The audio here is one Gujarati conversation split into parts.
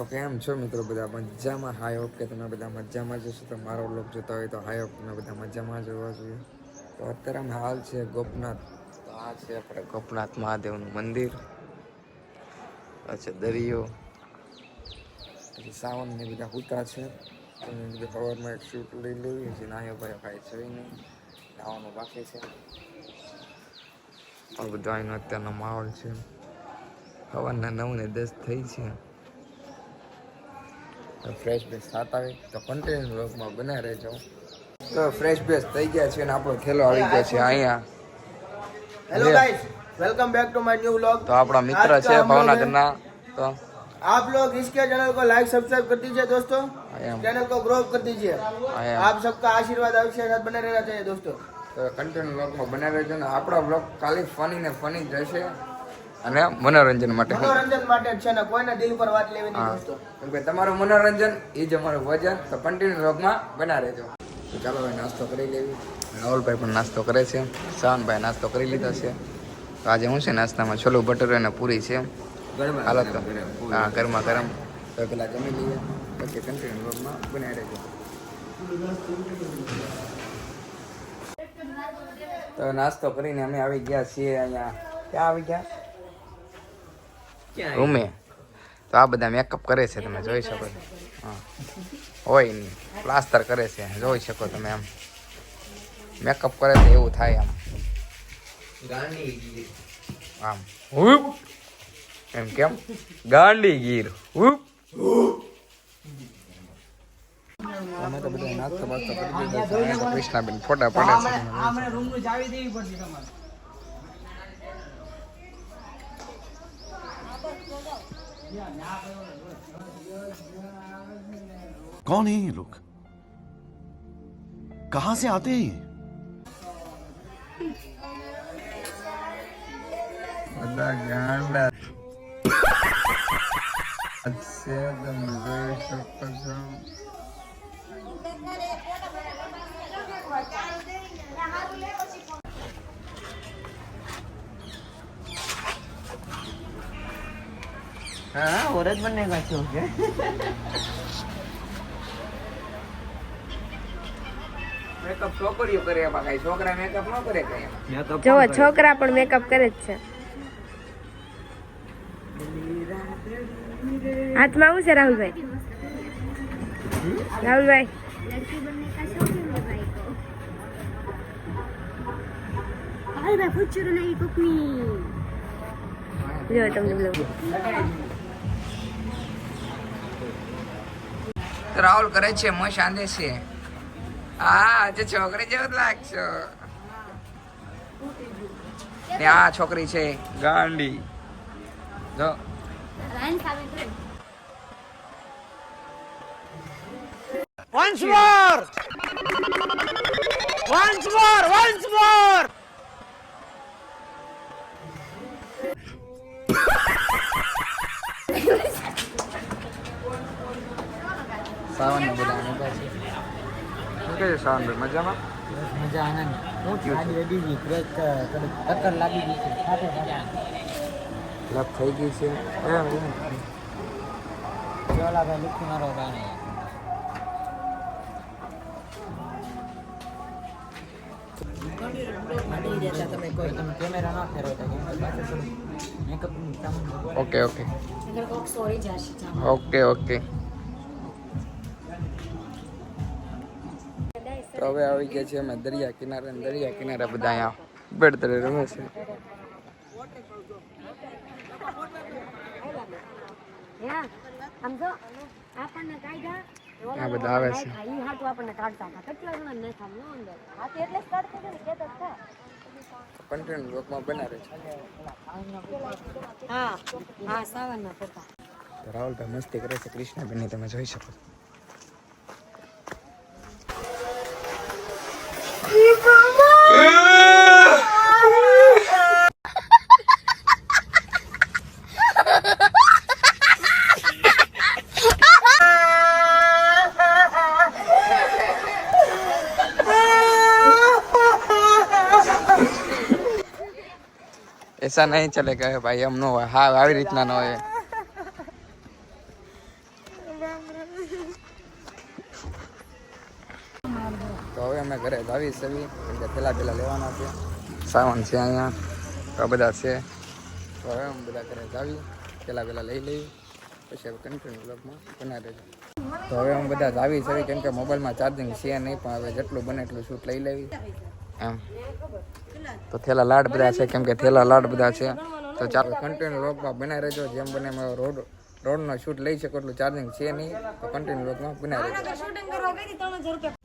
કેમ છો મિત્રો? બધા મજામાં? હાઈ હોપ કે તમે બધા મજામાં જશો. તો મારો વ્લોગ જોતા હોય તો હાઈ હોપ તમે બધા મજામાં જ હોવા જોઈએ. તો અત્યારે અમે હાલ છે ગોપનાથ. તો આ છે આપણે ગોપનાથ મહાદેવનું મંદિર. અચ્છા, દરિયો, પછી સાવન ને બધા ઉતા છે. તમે બધા સવારમાં એક શૂટ લઈ લેવી છે. નાહ્યો ભાઈ કાંઈ જોઈ નહીં, નાવાનું બાકી છે. આ બધો અહીંનો અત્યારનો માહોલ છે. સવારના 9 ને 10 થઈ છે. ફ્રેશ બેસ થતા આવે તો કન્ટિન્યુ વ્લોગમાં બના રહેજો. તો ફ્રેશ બેસ થઈ ગયા છે અને આપણો થેલો આવી ગયો છે અહીંયા. Hello guys, welcome back to my new vlog. तो अपना मित्र છે ભાવનગરના। तो आप लोग इसके चैनल को लाइक सब्सक्राइब कर दीजिए दोस्तों, चैनल को ग्रो कर दीजिए। आप सबका आशीर्वाद आपके साथ बने रहना चाहिए दोस्तों। તો કન્ટિન્યુ વ્લોગમાં બના રહેજો ને આપણો વ્લોગ ખાલી ફની ને ફની જ રહેશે અને મનોરંજન માટે છે ને, કોઈને દિલ પર વાત લેવી નહીં દોસ્તો, કેમ કે તમારું મનોરંજન એ જ અમારું વજન. તો કન્ટિન્યુ વ્લોગમાં બના રહેજો. તો ચાલો ભાઈ નાસ્તો કરી લેવી. રાહુલભાઈ પણ નાસ્તો કરે છે, શાહનભાઈ નાસ્તો કરી લીધો છે. તો આજે શું છે નાસ્તામાં? છોલું ભટુરે અને પૂરી છે. હાલો તો હા, ગરમા ગરમ. તો પેલા જમી લઈએ પછી કન્ટિન્યુ વ્લોગમાં બના રહેજો. તો નાસ્તો કરીને અમે આવી ગયા છીએ અહીંયા. ક્યાં આવી ગયા? રૂમે. તો આ બધા મેકઅપ કરે છે, તમે જોઈ શકો છો. હા, હોય નહીં, પ્લાસ્ટર કરે છે, જોઈ શકો તમે. આમ મેકઅપ કરે છે એવું થાય. આમ હુપ એમ કેમ ગાંડીગીર હુપ. અમે તો બધા નાસ્તો બાસ્તો કરી દીધો છે. કૃષ્ણાબેન ફોટા પડે છે. कौन है ये लोग? कहां से आते हैं? બધા ગાંડા છે, તમે જોઈ શકો છો. हाँ, औरत बनने का शौक है। મેકઅપ છોકરીઓ કરે, એમાં કઈ છોકરા મેકઅપ ન કરે કઈ. જો છોકરા પણ મેકઅપ કરે જ છે. હાથમાં શું છે રાહુલભાઈ? રાહુલભાઈ જો તમને બોલો. રાહુલ કરે છે, મોં શાંદે છે. હા, જે છોકરી જેવું જ લાગશો. ને આ છોકરી છે ગાંડી. જો Once more, once more, once more. સાવન ને બધા મોટા છે. શું કહે છે સાવનભાઈ? મજામાં? મજા આનંદ. હું ગાડી રેડી ગઈ, બ્રેક ટક્કર લાગી ગઈ છે. લપ થઈ ગઈ છે. ચોલા ભાઈ લુકી મારો ગાને. તમે કેમેરા ના ફેરવો તો makeup okay okay okay okay. તો હવે આવી ગયા છે અમે દરિયા કિનારે. દરિયા કિનારે બધા અહીંયા બેડ તળે રમે છે. આ બધા આવે છે. કન્ટેન્ટ બ્લોગમાં બનાવે છે. તો રાહુલભાઈ મસ્તી કરે છે કૃષ્ણાબેનની, તમે જોઈ શકો. ऐसा नहीं चलेगा भाई, हम नो. हाँ, આવી રીતના ન હોય. જાવી સવી કેમ કે થેલા પેલા લેવાના છે. સાવન છે અહીંયા તો આ બધા છે. તો હવે અમે બધા ઘરે જાવી થેલા પેલા લઈ લેવી પછી હવે કન્ટિન્યુ બ્લોગમાં બનાવી દેજો. તો હવે અમે બધા જાવી સવી કેમ કે મોબાઈલમાં ચાર્જિંગ છે નહીં પણ હવે જેટલું બને એટલું શૂટ લઈ લેવી એમ. તો થેલા લાડ બધા છે કેમ કે થેલા લાડ બધા છે. તો ચાલો કન્ટિન્યુ બ્લોગમાં બનાવી રહેજો. જેમ બને એમ રોડનો શૂટ લઈ શકો એટલું ચાર્જિંગ છે નહીં તો કન્ટિન્યુ બ્લોગમાં બનાવી રહેજો.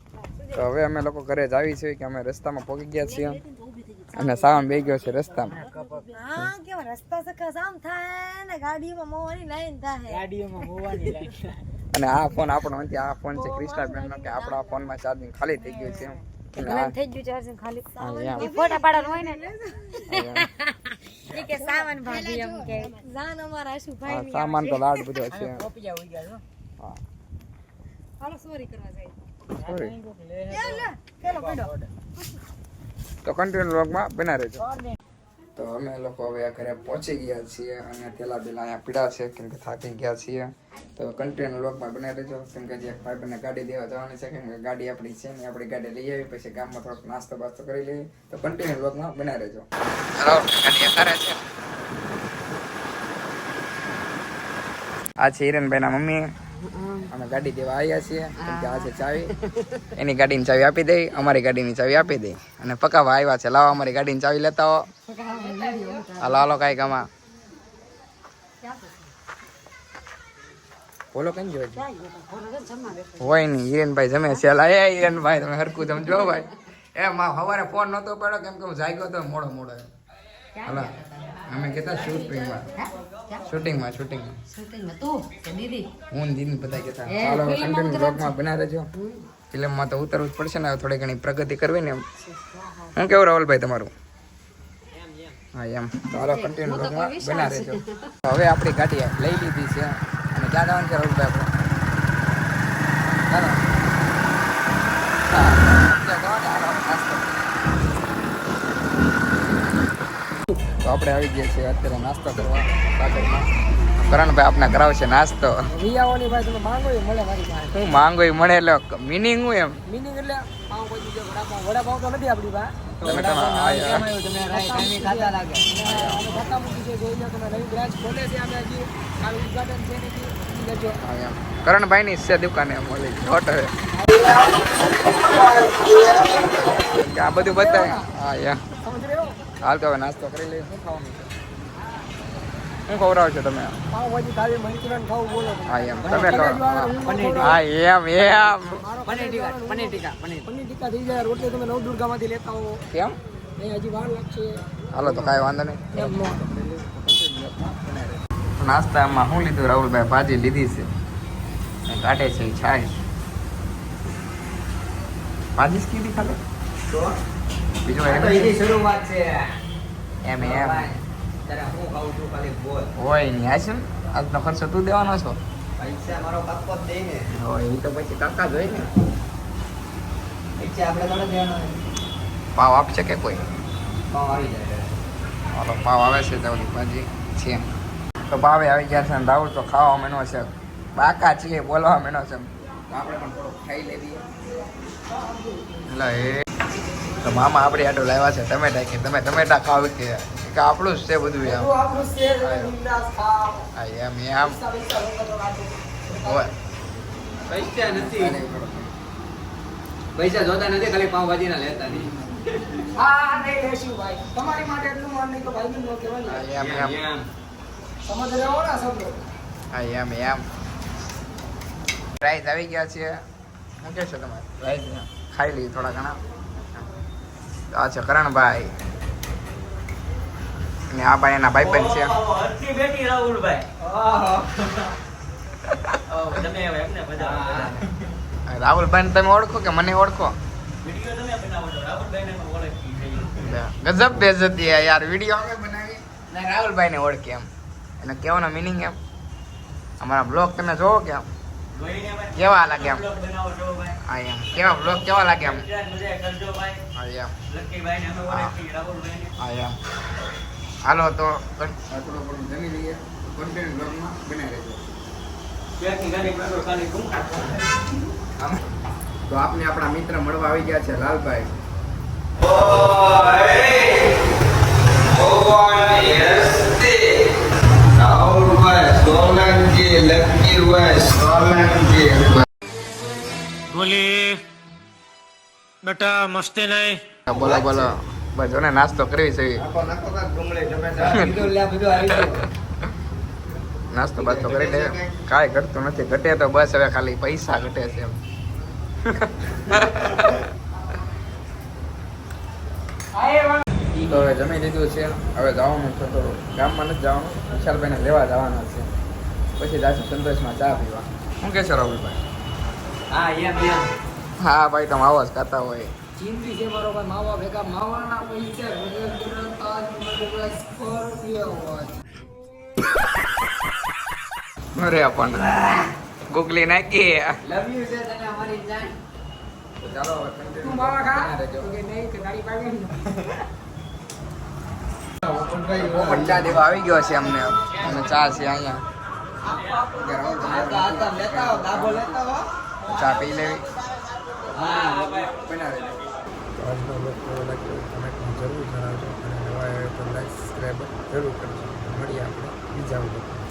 તો હવે અમે લોકો ઘરે જ આવી છીએ કે અમે રસ્તામાં પહોંચી ગયા છીએ અને સાવન બેસી ગયો છે રસ્તામાં. અને આ ફોન આપણો નથી, આ ફોન છે ક્રિસ્ટાબેન નો કે આપણા ફોનમાં ચાર્જિંગ ખાલી થઈ ગયું છે. સામાન તો લાડ બધો છે. તો કન્ટિન્યુ વ્લોગમાં બના રહેજો. તો અમે લોકો હવે ઘરે પહોંચી ગયા છીએ અને થેલા બેલા અહીંયા પીડા છે કેમ કે થાકી ગયા છીએ. તો કન્ટિન્યુ વ્લોગમાં બનાવી રહેજો કેમ કે જે ભાઈબંધને ગાડી દેવા જવાની છે કેમ કે ગાડી આપણી છે ને આપણી ગાડી લઈ આવી પછી ગામમાં થોડોક નાસ્તો બાસ્તો કરી લઈએ. તો કન્ટિન્યુ વ્લોગમાં બનાવી રહેજો. આ છે હિરેનભાઈના મમ્મી. અમે ગાડી દેવા આવ્યા છીએ કેમ કે આ છે ચાવી. એની ગાડીની ચાવી આપી દઈ, અમારી ગાડીની ચાવી આપી દઈ અને પકાવવા આવ્યા છે. લાવો અમારી ગાડીની ચાવી લેતા હો. હાલો હાલો કાંઈક આમાં બોલો કઈ જોઈ હોય નહીં. હિરેનભાઈ જમે છે. હિરેનભાઈ તમે હરકું જમજો ભાઈ. એ માં સવારે ફોન નતો પડ્યો કેમ કે હું જાગ્યો હતો મોડો હાલો અમે કહેતા શૂટિંગમાં હું દીદી બધા કહેતા ચાલો કન્ટિન્યુ બ્લોગમાં બના રહેજો. ફિલ્મમાં તો ઉતરવું જ પડશે ને થોડી ઘણી પ્રગતિ કરવી ને એમ. હું કેવું રાહુલભાઈ તમારું? હા એમ. ચાલો કન્ટિન્યુ બ્લોગમાં બના રહેજો. હવે આપણી ગાડી લઈ લીધી છે અને ક્યાં જવાનું છે રાહુલભાઈ આપણે? તો આપણે આવી ગયા છીએ અત્યારે નાસ્તો કરવા સાગરમાં. કરણભાઈ આપણે કરાવશે નાસ્તો. રિયાઓની ભાઈ તમે માંગો એ મળે મારી પાસે. હું માંગો એ મળે એટલે મિનિંગ હું એમ મિનિંગ એટલે પાઉં ભાજી જે વડાપાઉં તો નથી આપણી પાસે. તમે કરણભાઈ ની છે દુકાને મળી હોટલ આ બધું બતાવે. હા યા હાલ તો હવે નાસ્તો કરી લઈએ. શું ખાવાનું છે? શું ખવડાવો છો તમે? પાઉંભાજી ખાવી મંચુરિયન ખાવું બોલો. હા એમ તમે કહો. હા એમ પનીર ટીકા થઈ જાય. રોટલી તમે નવદુર્ગામાંથી લેતા હો. કેમ એ હજી વાર લાગશે. હાલો તો કાંઈ વાંધો નહીં. નાસ્તામાં શું લીધું રાહુલભાઈ? ભાજી લીધી છે કાઢે છે છાશ. ભાજી જ કીધી ખાલી બીજું શરૂઆત છે એમ હોય નહીં. આ છે ને આજનો ખર્ચો તું દેવાનો છો. પૈસા મારો કાકો જ દે ને. હોય એ તો પછી કાકા જ હોય ને. પૈસા આપણે થોડા દેવાનો. પાવ આપશે કે કોઈ? પાવ આવી જાય. હાલો પાવ આવે છે તો ઓલી ભાજી છે તો ભાવે આવી ગયા છે ને રાહુલ તો ખાવા મેનો છે. બાકા છીએ બોલવા મેનો છે. આપણે પણ થોડું ખાઈ લેવી. એટલે એ તો મામા આપણે આટલું લાવ્યા છે ટમેટા કે તમે ટમેટા ખાવ કે આપણું જ છે બધું એમ. હા એમ હોય પૈસા નથી. પૈસા જોતા નથી ખાલી પાવભાજી ના લેતા નહીં. હા નહીં લેશું ભાઈ. તમારી માટે એટલું માન નહીં તો ભાઈ નો કહેવાય. એમ સમજ રહ્યો ને શબ્દો. હા એમ રાઈસ આવી ગયા છે. શું કે છે તમારે? રાઈસ ખાઈ લઈએ થોડા ઘણા. આ છે કરણભાઈ અને આ ભાઈ એના ભાઈબંધ છે. બેટી રાહુલભાઈ. તમે એમને બધા રાહુલભાઈ તમે ઓળખો કે મને ઓળખો? વિડિયો તમે બનાવો છો રાહુલભાઈને ઓળખી. ગજબ બેઇજ્જતી હે યાર. વિડિયો અમે બનાવી ને રાહુલભાઈને ઓળખે એમ. એનો કહેવાનો મિનિંગ એમ. અમારા બ્લોગ તમે જોવો કે કેવા લાગે એમ? હા એમ કેવા બ્લોગ કેવા લાગે એમ? હા એમ હા એમ. હાલો તો જમી લઈએ. કન્ટેન્ટ બ્લોગમાં બનાવી રહેજો. તો આપણે આપણા મિત્ર મળવા આવી ગયા છે લાલભાઈ. બોલી બેટા મસ્તી નહીં. બોલો બોલો બસ જો ને નાસ્તો કરવી છે નાસ્તો બાસ્તો કરી લે કાંઈ ઘટતું નથી ઘટે તો બસ હવે ખાલી પૈસા ઘટે છે એમ. તો હવે જમી લીધું છે હવે જવાનું છે તો ગામમાં નથી જવાનું વિશાલભાઈને લેવા જવાના છે પછી જાશું સંતોષમાં ચા પીવા. શું કહેશો રાહુલભાઈ? હા ભાઈ તમે આવાજ ખાતા હોય ચિંતી છે મારો ભાઈ માવા ભેગા માવાના પૈસા અરે પણ ગુગલી નાખી લવ યુ છે તને અમારી જાન. ચાલો તું માવા ખા કે નહીં કે ગાડી પાડી ચા દેવા આવી ગયો છે અમને અને ચા છે અહીંયા ચા પી લેવી. આજનો બ્લોગ કેવો લાગ્યો કમેન્ટમાં જરૂર જણાવજો અને નવા આવે તો લાઈક સબસ્ક્રાઈબ જરૂર કરજો. મળીએ આપણે બીજા બ્લોગમાં.